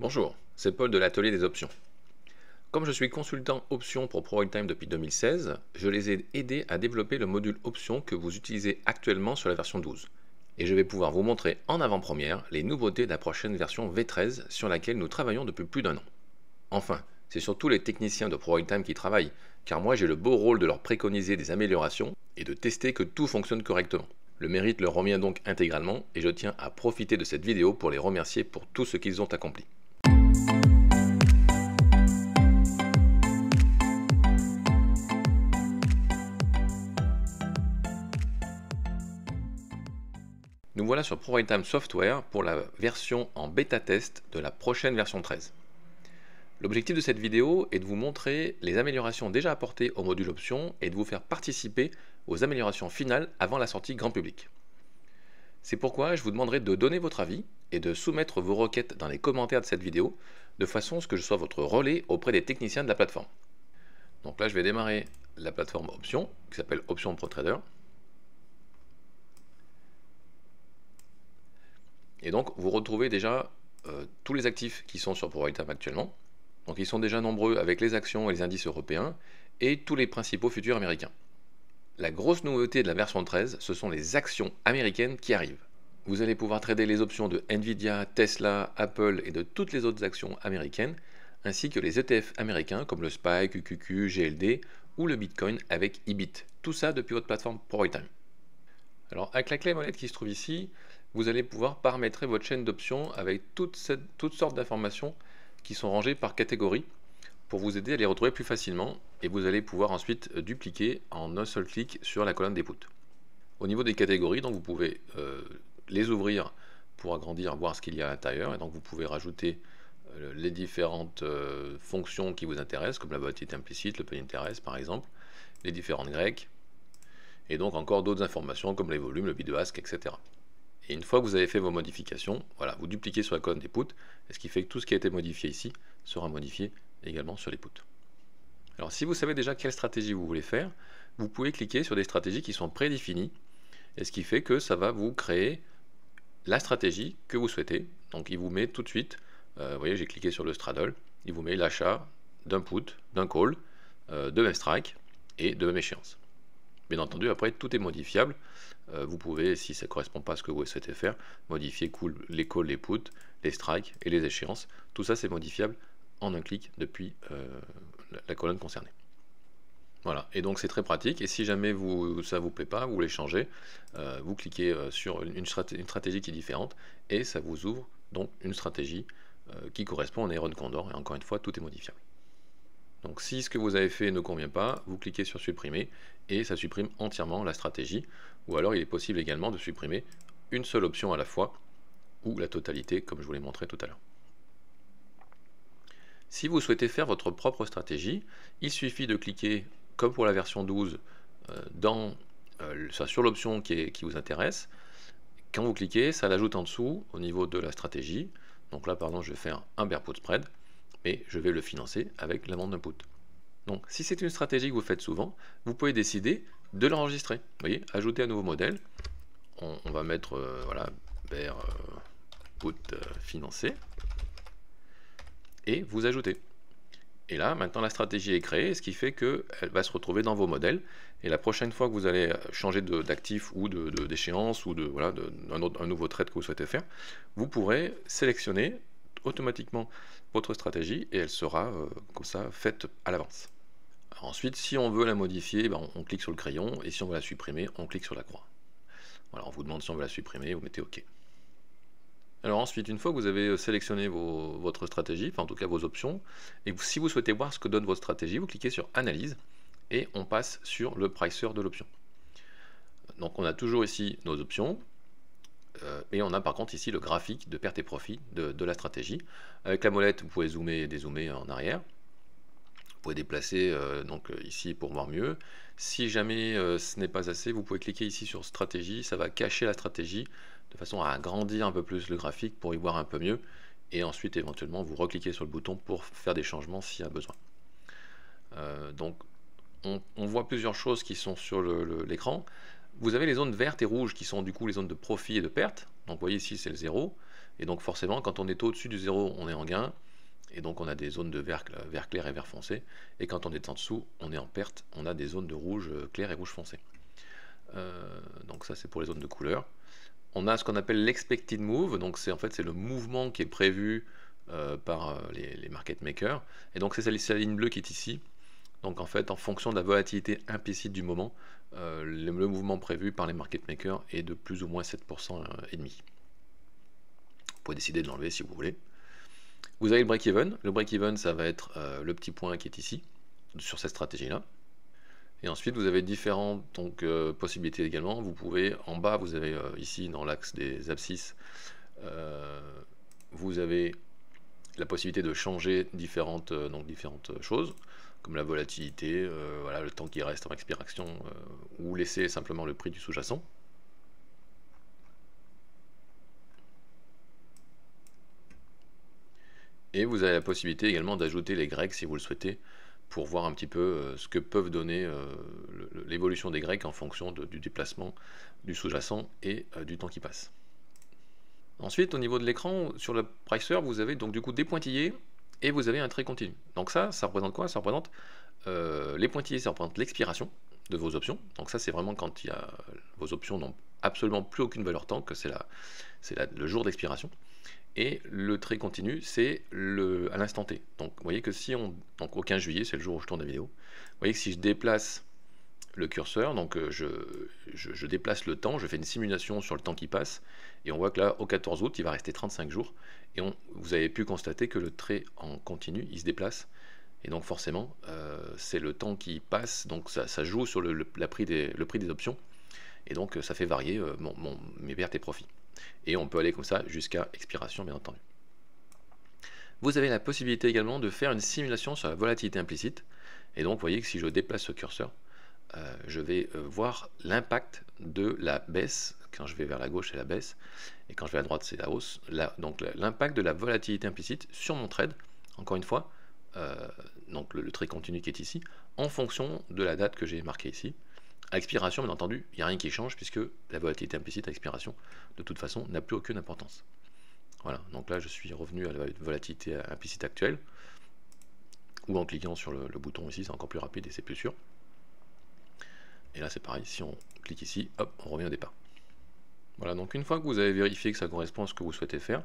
Bonjour, c'est Paul de l'atelier des options. Comme je suis consultant options pour ProRealTime depuis 2016, je les ai aidés à développer le module options que vous utilisez actuellement sur la version 12. Et je vais pouvoir vous montrer en avant-première les nouveautés de la prochaine version V13 sur laquelle nous travaillons depuis plus d'un an. Enfin, c'est surtout les techniciens de ProRealTime qui travaillent, car moi j'ai le beau rôle de leur préconiser des améliorations et de tester que tout fonctionne correctement. Le mérite leur revient donc intégralement et je tiens à profiter de cette vidéo pour les remercier pour tout ce qu'ils ont accompli. Nous voilà sur ProRealTime Software pour la version en bêta test de la prochaine version 13. L'objectif de cette vidéo est de vous montrer les améliorations déjà apportées au module options et de vous faire participer aux améliorations finales avant la sortie grand public. C'est pourquoi je vous demanderai de donner votre avis et de soumettre vos requêtes dans les commentaires de cette vidéo de façon à ce que je sois votre relais auprès des techniciens de la plateforme. Donc là je vais démarrer la plateforme options qui s'appelle Options ProTrader. Et donc, vous retrouvez déjà tous les actifs qui sont sur ProRealTime actuellement. Donc, ils sont déjà nombreux avec les actions et les indices européens et tous les principaux futurs américains. La grosse nouveauté de la version 13, ce sont les actions américaines qui arrivent. Vous allez pouvoir trader les options de Nvidia, Tesla, Apple et de toutes les autres actions américaines, ainsi que les ETF américains comme le SPY, QQQ, GLD ou le Bitcoin avec IBIT. Tout ça depuis votre plateforme ProRealTime. Alors, avec la clé molette qui se trouve ici, vous allez pouvoir paramétrer votre chaîne d'options avec toutes sortes d'informations qui sont rangées par catégorie pour vous aider à les retrouver plus facilement et vous allez pouvoir ensuite dupliquer en un seul clic sur la colonne des puts. Au niveau des catégories, donc vous pouvez les ouvrir pour agrandir, voir ce qu'il y a à l'intérieur et donc vous pouvez rajouter les différentes fonctions qui vous intéressent comme la volatilité implicite, le penny interest par exemple, les différentes grecques et donc encore d'autres informations comme les volumes, le bid de ask, etc. Et une fois que vous avez fait vos modifications, voilà, vous dupliquez sur la colonne des puts, et ce qui fait que tout ce qui a été modifié ici sera modifié également sur les puts. Alors si vous savez déjà quelle stratégie vous voulez faire, vous pouvez cliquer sur des stratégies qui sont prédéfinies, et ce qui fait que ça va vous créer la stratégie que vous souhaitez. Donc il vous met tout de suite, vous voyez j'ai cliqué sur le straddle, il vous met l'achat d'un put, d'un call, de même strike et de même échéance. Bien entendu, après, tout est modifiable. Vous pouvez, si ça ne correspond pas à ce que vous souhaitez faire, modifier les calls, les puts, les strikes et les échéances. Tout ça, c'est modifiable en un clic depuis la colonne concernée. Voilà, et donc c'est très pratique. Et si jamais ça ne vous plaît pas, vous voulez changer, vous cliquez sur une stratégie qui est différente et ça vous ouvre donc une stratégie qui correspond à Iron Condor. Et encore une fois, tout est modifiable. Donc si ce que vous avez fait ne convient pas, vous cliquez sur supprimer et ça supprime entièrement la stratégie. Ou alors il est possible également de supprimer une seule option à la fois ou la totalité comme je vous l'ai montré tout à l'heure. Si vous souhaitez faire votre propre stratégie, il suffit de cliquer comme pour la version 12 sur l'option qui vous intéresse. Quand vous cliquez, ça l'ajoute en dessous au niveau de la stratégie. Donc là par exemple je vais faire un bear put spread et je vais le financer avec la vente d'un put. Donc si c'est une stratégie que vous faites souvent, vous pouvez décider de l'enregistrer. Vous voyez, ajouter un nouveau modèle. On va mettre voilà, bear put financé et vous ajoutez. Et là, maintenant la stratégie est créée, ce qui fait qu'elle va se retrouver dans vos modèles. Et la prochaine fois que vous allez changer d'actif ou d'échéance ou un nouveau trade que vous souhaitez faire, vous pourrez sélectionner automatiquement votre stratégie et elle sera comme ça faite à l'avance. Ensuite, si on veut la modifier, on clique sur le crayon et si on veut la supprimer, on clique sur la croix. Voilà, on vous demande si on veut la supprimer, vous mettez OK. Alors ensuite, une fois que vous avez sélectionné votre stratégie, enfin en tout cas vos options, et si vous souhaitez voir ce que donne votre stratégie, vous cliquez sur Analyse et on passe sur le pricer de l'option. Donc on a toujours ici nos options, et on a par contre ici le graphique de perte et profit de la stratégie. Avec la molette, vous pouvez zoomer et dézoomer en arrière. Vous pouvez déplacer ici pour voir mieux. Si jamais ce n'est pas assez, vous pouvez cliquer ici sur stratégie, ça va cacher la stratégie de façon à agrandir un peu plus le graphique pour y voir un peu mieux et ensuite éventuellement vous recliquez sur le bouton pour faire des changements s'il y a besoin. Donc on voit plusieurs choses qui sont sur l'écran. Vous avez les zones vertes et rouges qui sont du coup les zones de profit et de perte. Donc vous voyez ici c'est le 0 Et donc forcément, quand on est au-dessus du zéro, on est en gain. Et donc on a des zones de vert clair et vert foncé. Et quand on est en dessous, on est en perte. On a des zones de rouge clair et rouge foncé. Donc ça c'est pour les zones de couleur. On a ce qu'on appelle l'expected move. Donc c'est en fait c'est le mouvement qui est prévu par les market makers. Et donc c'est la ligne bleue qui est ici. Donc en fait en fonction de la volatilité implicite du moment, le mouvement prévu par les market makers est de plus ou moins 7% et demi. Vous pouvez décider de l'enlever si vous voulez. Vous avez le break-even. Le break-even, ça va être le petit point qui est ici, sur cette stratégie-là. Et ensuite, vous avez différentes possibilités également. Vous pouvez, en bas, vous avez ici, dans l'axe des abscisses, vous avez la possibilité de changer différentes choses, comme la volatilité, voilà, le temps qui reste en expiration, ou laisser simplement le prix du sous-jacent. Et vous avez la possibilité également d'ajouter les grecs si vous le souhaitez, pour voir un petit peu ce que peuvent donner l'évolution des grecs en fonction du déplacement du sous-jacent et du temps qui passe. Ensuite, au niveau de l'écran, sur le pricer, vous avez donc du coup des pointillés et vous avez un trait continu. Donc ça représente quoi? Ça représente les pointillés, ça représente l'expiration de vos options. Donc ça, c'est vraiment quand vos options n'ont absolument plus aucune valeur temps, que c'est le jour d'expiration. Et le trait continu, c'est à l'instant T. Donc vous voyez que donc au 15 juillet, c'est le jour où je tourne la vidéo, vous voyez que si je déplace le curseur, donc je déplace le temps, je fais une simulation sur le temps qui passe, et on voit que là, au 14 août, il va rester 35 jours, et vous avez pu constater que le trait en continu, il se déplace, et donc forcément, c'est le temps qui passe, donc ça joue sur le prix des options, et donc ça fait varier mes pertes et profits. Et on peut aller comme ça jusqu'à expiration, bien entendu. Vous avez la possibilité également de faire une simulation sur la volatilité implicite. Et donc, vous voyez que si je déplace ce curseur, je vais voir l'impact de la baisse. Quand je vais vers la gauche, c'est la baisse. Et quand je vais à droite, c'est la hausse. Donc, l'impact de la volatilité implicite sur mon trade, encore une fois, donc le trait continu qui est ici, en fonction de la date que j'ai marquée ici. À expiration, bien entendu, il n'y a rien qui change puisque la volatilité implicite à expiration, de toute façon, n'a plus aucune importance. Voilà, donc là je suis revenu à la volatilité implicite actuelle, ou en cliquant sur le bouton ici, c'est encore plus rapide et c'est plus sûr. Et là c'est pareil, si on clique ici, hop, on revient au départ. Voilà, donc une fois que vous avez vérifié que ça correspond à ce que vous souhaitez faire,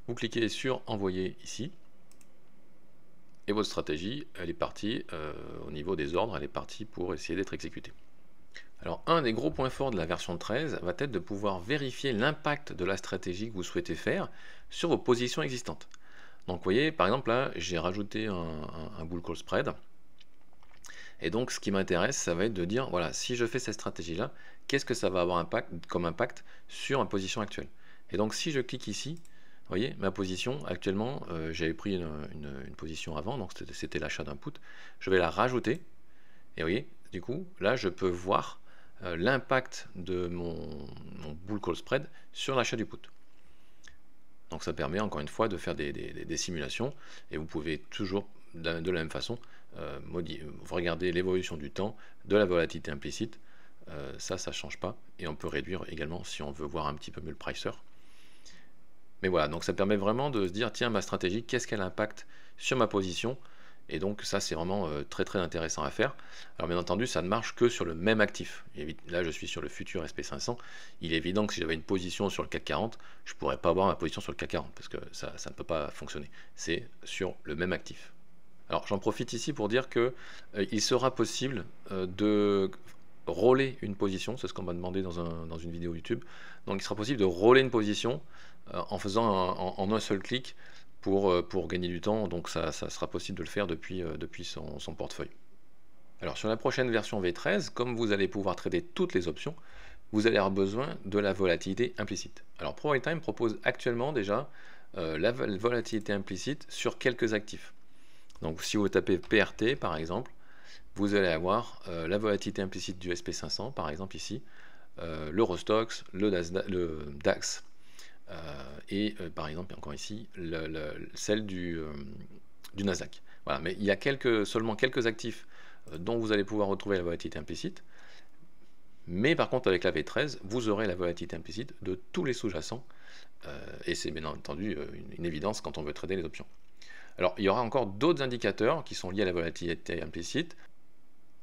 vous cliquez sur envoyer ici, et votre stratégie, elle est partie, au niveau des ordres, elle est partie pour essayer d'être exécutée. Alors un des gros points forts de la version 13 va être de pouvoir vérifier l'impact de la stratégie que vous souhaitez faire sur vos positions existantes. Donc vous voyez, par exemple là, j'ai rajouté un bull call spread. Et donc ce qui m'intéresse, ça va être de dire, voilà, si je fais cette stratégie-là, qu'est-ce que ça va avoir comme impact sur ma position actuelle? Et donc si je clique ici, vous voyez, ma position actuellement, j'avais pris une position avant, donc c'était l'achat d'un put. Je vais la rajouter. Et vous voyez, du coup, là je peux voir l'impact de mon bull call spread sur l'achat du put. Donc ça permet encore une fois de faire des simulations, et vous pouvez toujours de la même façon regarder l'évolution du temps, de la volatilité implicite, ça ne change pas, et on peut réduire également si on veut voir un petit peu mieux le pricer. Mais voilà, donc ça permet vraiment de se dire, tiens, ma stratégie, qu'est-ce qu'elle impacte sur ma position? Et donc ça c'est vraiment très très intéressant à faire. Alors bien entendu ça ne marche que sur le même actif. Et là je suis sur le futur SP500. Il est évident que si j'avais une position sur le CAC 40, je ne pourrais pas avoir ma position sur le CAC 40 parce que ça ne peut pas fonctionner. C'est sur le même actif. Alors j'en profite ici pour dire que il sera possible de roller une position, c'est ce qu'on m'a demandé dans une vidéo YouTube. Donc il sera possible de roller une position en faisant en un seul clic pour gagner du temps, donc ça sera possible de le faire depuis son portefeuille. Alors sur la prochaine version V13, comme vous allez pouvoir trader toutes les options, vous allez avoir besoin de la volatilité implicite. Alors ProRayTime propose actuellement déjà la volatilité implicite sur quelques actifs. Donc si vous tapez PRT par exemple, vous allez avoir la volatilité implicite du SP500 par exemple ici, l'Eurostoxx, le DAX, et par exemple encore ici celle du Nasdaq. Voilà, mais il y a seulement quelques actifs dont vous allez pouvoir retrouver la volatilité implicite, Mais par contre, avec la V13, vous aurez la volatilité implicite de tous les sous-jacents, et c'est bien entendu une évidence quand on veut trader les options. Alors, il y aura encore d'autres indicateurs qui sont liés à la volatilité implicite.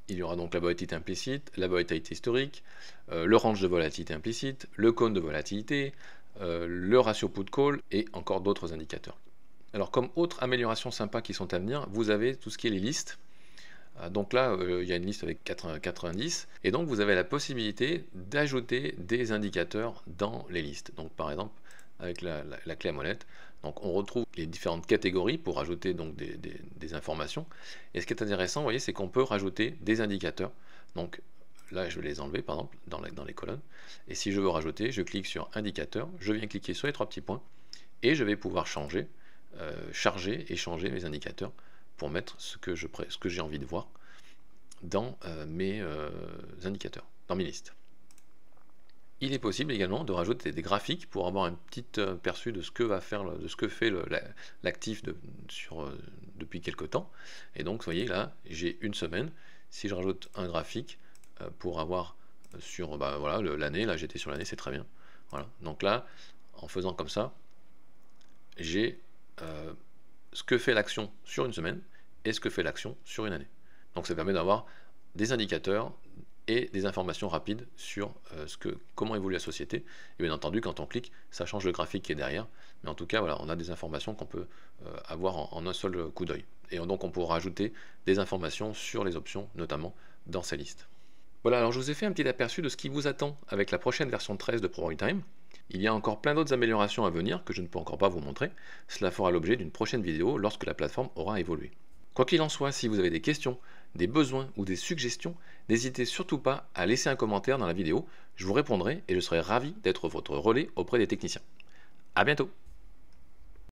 Il y aura donc la volatilité implicite, la volatilité historique, le range de volatilité implicite, le cône de volatilité, le ratio put-call et encore d'autres indicateurs. Alors, comme autre amélioration sympa qui sont à venir, vous avez tout ce qui est les listes. Donc là, il y a une liste avec 90, et donc vous avez la possibilité d'ajouter des indicateurs dans les listes. Donc par exemple, avec la clé à molette, donc on retrouve les différentes catégories pour ajouter donc des informations. Et ce qui est intéressant, vous voyez, c'est qu'on peut rajouter des indicateurs. Donc là, je vais les enlever, par exemple, dans les colonnes. Et si je veux rajouter, je clique sur indicateur, je viens cliquer sur les 3 petits points, et je vais pouvoir charger et changer mes indicateurs pour mettre ce que j'ai envie de voir dans mes indicateurs, dans mes listes. Il est possible également de rajouter des graphiques pour avoir un petit aperçu de ce que va faire, de ce que fait l'actif depuis quelque temps. Et donc, vous voyez là, j'ai une semaine. Si je rajoute un graphique pour avoir sur voilà, l'année, là j'étais sur l'année, c'est très bien. Voilà. Donc là, en faisant comme ça, j'ai ce que fait l'action sur une semaine et ce que fait l'action sur une année. Donc ça permet d'avoir des indicateurs et des informations rapides sur comment évolue la société. Et bien entendu, quand on clique, ça change le graphique qui est derrière. Mais en tout cas, voilà, on a des informations qu'on peut avoir en un seul coup d'œil. Et donc on pourra ajouter des informations sur les options, notamment dans ces listes. Voilà, alors je vous ai fait un petit aperçu de ce qui vous attend avec la prochaine version 13 de ProRealTime. Il y a encore plein d'autres améliorations à venir que je ne peux encore pas vous montrer. Cela fera l'objet d'une prochaine vidéo lorsque la plateforme aura évolué. Quoi qu'il en soit, si vous avez des questions, des besoins ou des suggestions, n'hésitez surtout pas à laisser un commentaire dans la vidéo, je vous répondrai et je serai ravi d'être votre relais auprès des techniciens. A bientôt!